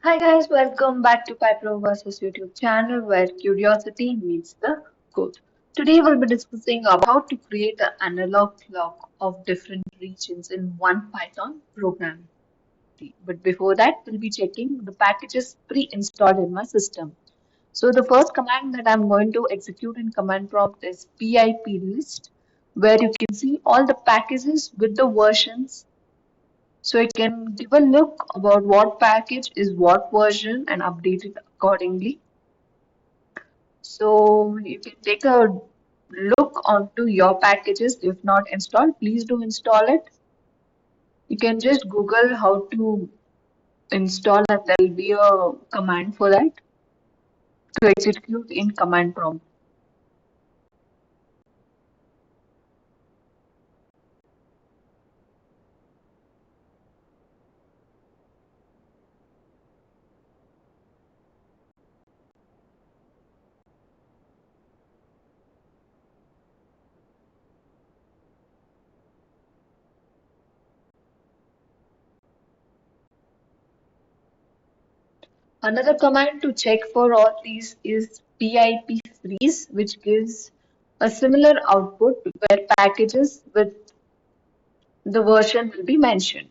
Hi guys, welcome back to Pyro vs YouTube channel where curiosity meets the code. Today we'll be discussing about how to create an analog clock of different regions in one Python program. But before that, we'll be checking the packages pre-installed in my system. So the first command that I'm going to execute in command prompt is pip list, where you can see all the packages with the versions so I can give a look about what package is what version and update it accordingly. So you can take a look onto your packages. If not installed, please do install it. You can just Google how to install and there will be a command for that to execute in command prompt. Another command to check for all these is pip freeze, which gives a similar output where packages with the version will be mentioned.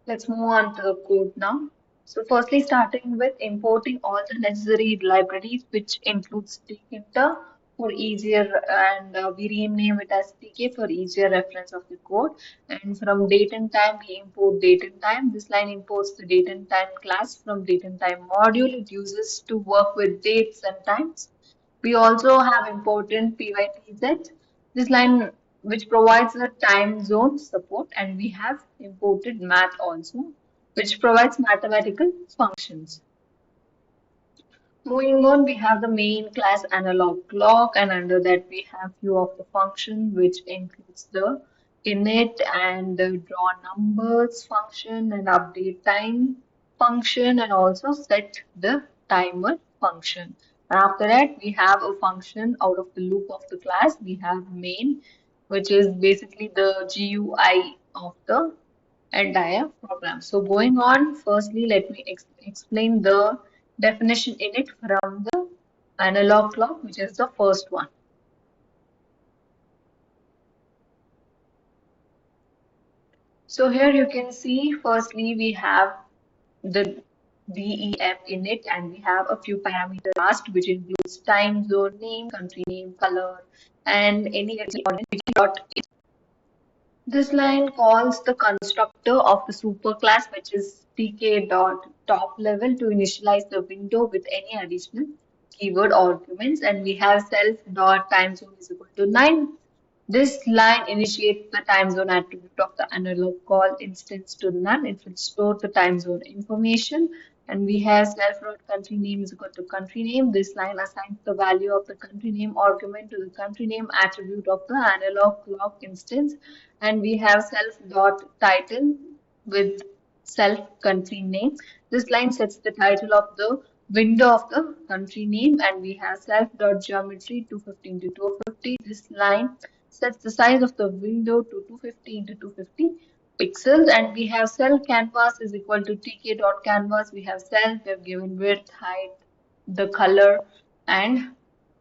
Let's move on to the code now. So firstly, starting with importing all the necessary libraries, which includes Tkinter for easier, and we rename it as TK for easier reference of the code. And from date and time, we import date and time. This line imports the date and time class from date and time module. It uses to work with dates and times. We also have important PYTZ. This line which provides the time zone support, and we have imported math also, which provides mathematical functions. Moving on, we have the main class analog clock, and under that we have few of the function which includes the init and the draw numbers function and update time function and also set the timer function. And after that, we have a function out of the loop of the class. We have main, which is basically the GUI of the entire program. So going on, firstly, let me explain the definition in it from the analog clock, which is the first one. So here you can see, firstly, we have the DEF in it, and we have a few parameters asked, which includes time, zone name, country name, color, and any dot. This line calls the constructor of the superclass, which is tk dot top level, to initialize the window with any additional keyword arguments, and we have self dot time zone is equal to 9. This line initiates the time zone attribute of the analog call instance to none. It will store the time zone information. And we have self dot country name is equal to country name. This line assigns the value of the country name argument to the country name attribute of the analog clock instance. And we have self dot title with self country name. This line sets the title of the window of the country name, and we have self dot geometry 250 into 250. This line sets the size of the window to 250 into 250 pixels, and we have cell canvas is equal to tk dot canvas. We have cell, we have given width, height, the color, and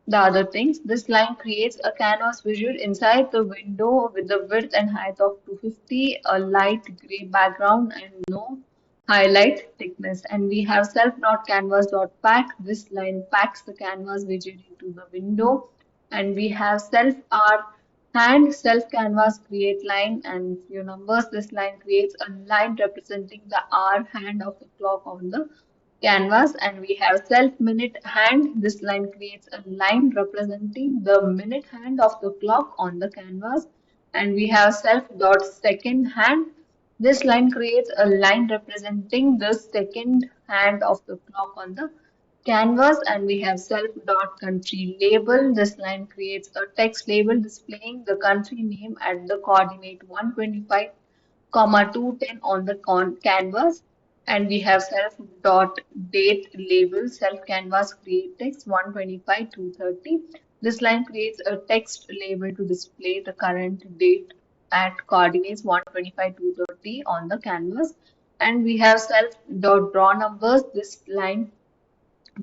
the other things. This line creates a canvas visual inside the window with the width and height of 250, a light gray background, and no highlight thickness. And we have self.canvas.pack. This line packs the canvas widget into the window. And we have self r hand self canvas create line and few numbers. This line creates a line representing the R hand of the clock on the canvas, and we have self minute hand. This line creates a line representing the minute hand of the clock on the canvas, and we have self dot second hand. This line creates a line representing the second hand of the clock on the canvas, and we have self dot country label. This line creates a text label displaying the country name at the coordinate 125 comma 210 on the canvas, and we have self dot date label self canvas create text 125 230. This line creates a text label to display the current date at coordinates 125 230 on the canvas, And we have self dot draw numbers. This line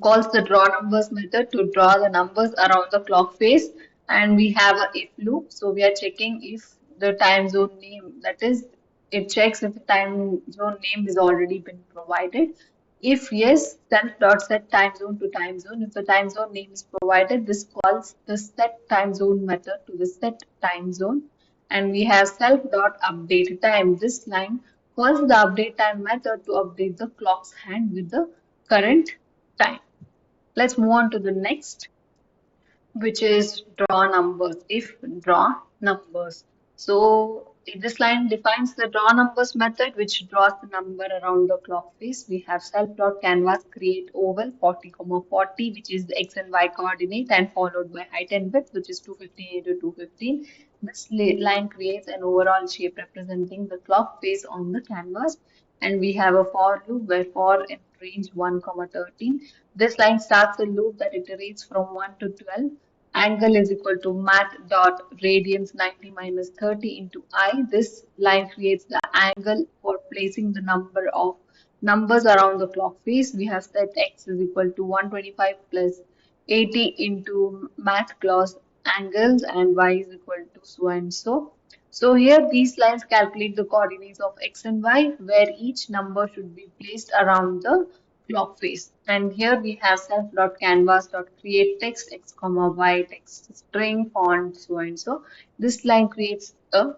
calls the draw numbers method to draw the numbers around the clock face, and we have a if loop, so we are checking if the time zone name, that is, it checks if the time zone name is already been provided. If yes, self dot set time zone to time zone. If the time zone name is provided, this calls the set time zone method to the set time zone. And we have self dot update time. This line calls the update time method to update the clock's hand with the current time. Let's move on to the next, which is draw numbers. If draw numbers. So this line defines the draw numbers method, which draws the number around the clock face. We have self dot canvas create oval 40, 40, which is the x and y coordinate, and followed by height and width, which is 215 into 215. This line creates an overall shape representing the clock face on the canvas. And we have a for loop where for in range 1, 13. This line starts a loop that iterates from 1 to 12. Angle is equal to math dot radians 90 minus 30 into I. This line creates the angle for placing the number of numbers around the clock face. We have set x is equal to 125 plus 80 into math clause angles, and y is equal to so and so. So here these lines calculate the coordinates of x and y, where each number should be placed around the clock face. And here we have self.canvas.create text x comma y text string font so and so. This line creates a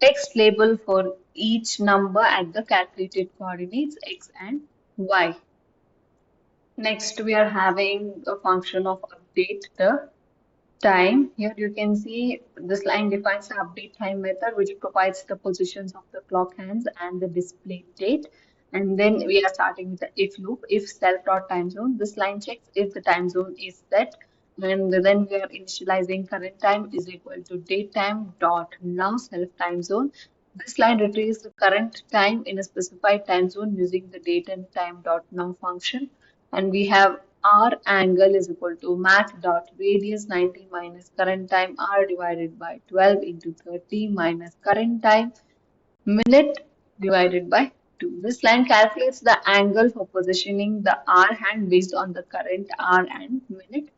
text label for each number at the calculated coordinates x and y. Next, we are having a function of update the time. Here you can see this line defines the update time method, which provides the positions of the clock hands and the display date. And then we are starting with the if loop, if self dot time zone. This line checks if the time zone is set, and then we are initializing current time is equal to date time dot now self time zone. This line retrieves the current time in a specified time zone using the date and time dot now function. And we have r angle is equal to math dot radius 90 minus current time r divided by 12 into 30 minus current time minute divided by 2. This line calculates the angle for positioning the R hand based on the current R and minute.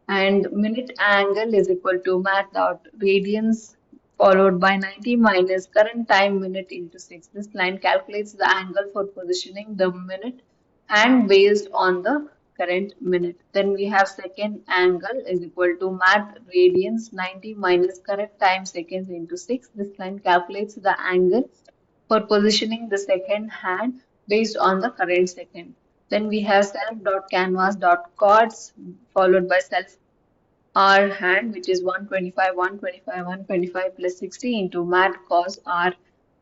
And minute angle is equal to math dot radians followed by 90 minus current time minute into 6. This line calculates the angle for positioning the minute hand based on the current minute. Then we have second angle is equal to math radians 90 minus current time seconds into 6. This line calculates the angle for positioning the second hand based on the current second. Then we have self.canvas.chords followed by self R hand, which is 125, 125, 125 plus 60 into math cos R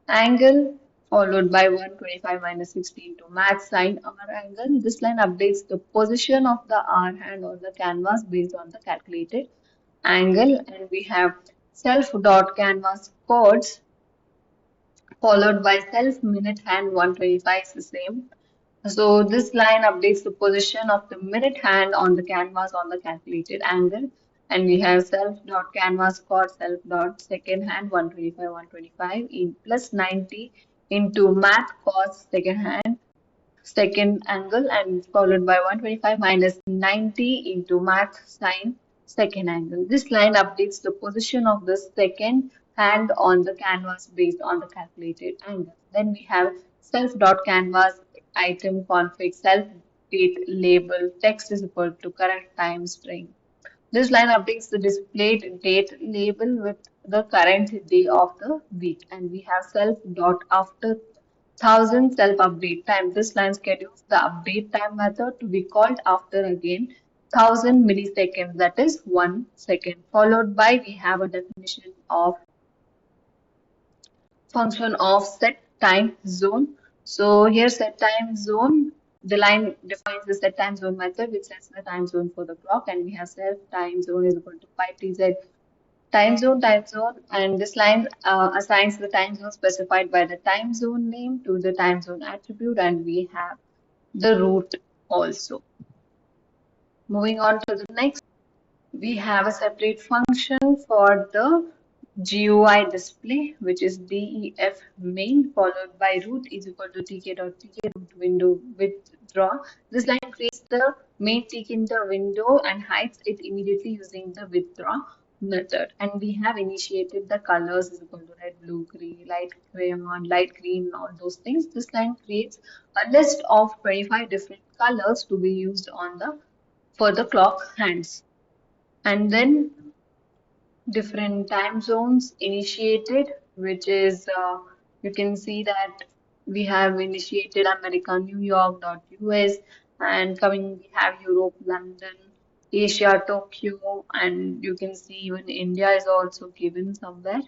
angle followed by 125 minus 60 into math sine R angle. This line updates the position of the R hand on the canvas based on the calculated angle. And we have self.canvas chords followed by self minute hand 125 is the same. So this line updates the position of the minute hand on the canvas on the calculated angle. And we have self dot canvas chord self dot second hand 125 125 in plus 90 into math cos second hand second angle, and followed by 125 minus 90 into math sine second angle. This line updates the position of the second hand on the canvas based on the calculated angle. Then we have self dot canvas item config self date label text is equal to current time string. This line updates the displayed date label with the current day of the week. And we have self dot after 1000 self update time. This line schedules the update time method to be called after again 1000 milliseconds, that is 1 second. Followed by we have a definition of function of set time zone. So here set time zone, the line defines the set time zone method which sets the time zone for the clock, and we have self time zone is equal to pi tz time zone, and this line assigns the time zone specified by the time zone name to the time zone attribute, and we have the root also. Moving on to the next, we have a separate function for the GUI display, which is DEF main, followed by root is equal to tk.tk root window withdraw. This line creates the main Tkinter window and hides it immediately using the withdraw method. And we have initiated the colors is equal to red, blue, green, light crayon, light green, all those things. This line creates a list of 25 different colors to be used on the for the clock hands. And then different time zones initiated, which is you can see that we have initiated America, New York, US, and coming we have Europe, London, Asia, Tokyo, and you can see even India is also given somewhere.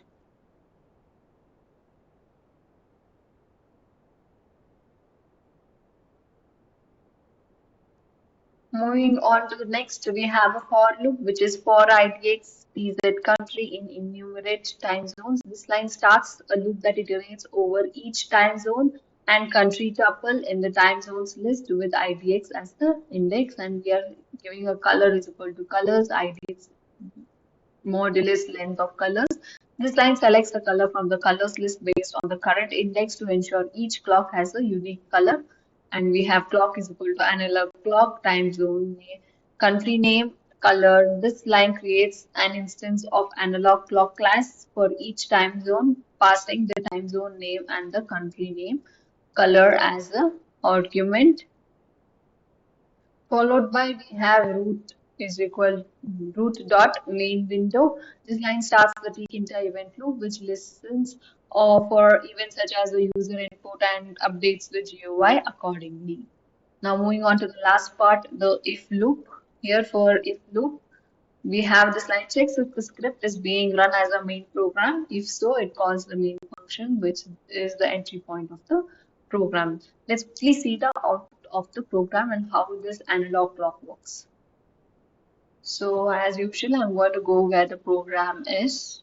Moving on to the next, we have a for loop, which is for IDX PZ country in enumerate time zones. This line starts a loop that iterates over each time zone and country tuple in the time zones list with IDX as the index, and we are giving a color is equal to colors, IDX modulus length of colors. This line selects the color from the colors list based on the current index to ensure each clock has a unique color. And we have clock is equal to analog clock, time zone, country name, color. This line creates an instance of analog clock class for each time zone, passing the time zone name and the country name, color as a argument. Followed by we have root is equal root dot main window. This line starts the Tkinter event loop, which listens for events such as the user input and updates the GUI accordingly. Now moving on to the last part, the if loop. Here for if loop, we have this line checks if the script is being run as a main program. If so, it calls the main function, which is the entry point of the program. Let's please see the output of the program and how this analog clock works. So as usual, I'm going to go where the program is,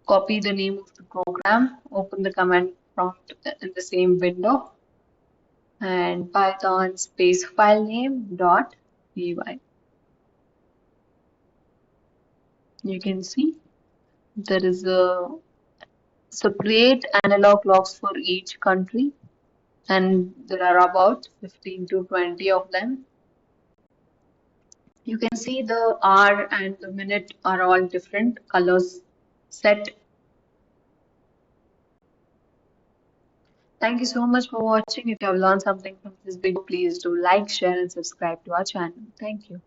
copy the name of the program, open the command prompt in the same window, and Python space file name dot py. You can see there is a separate analog clocks for each country, and there are about 15 to 20 of them. You can see the hour and the minute are all different colors set. Thank you so much for watching. If you have learned something from this video, please do like, share, and subscribe to our channel. Thank you.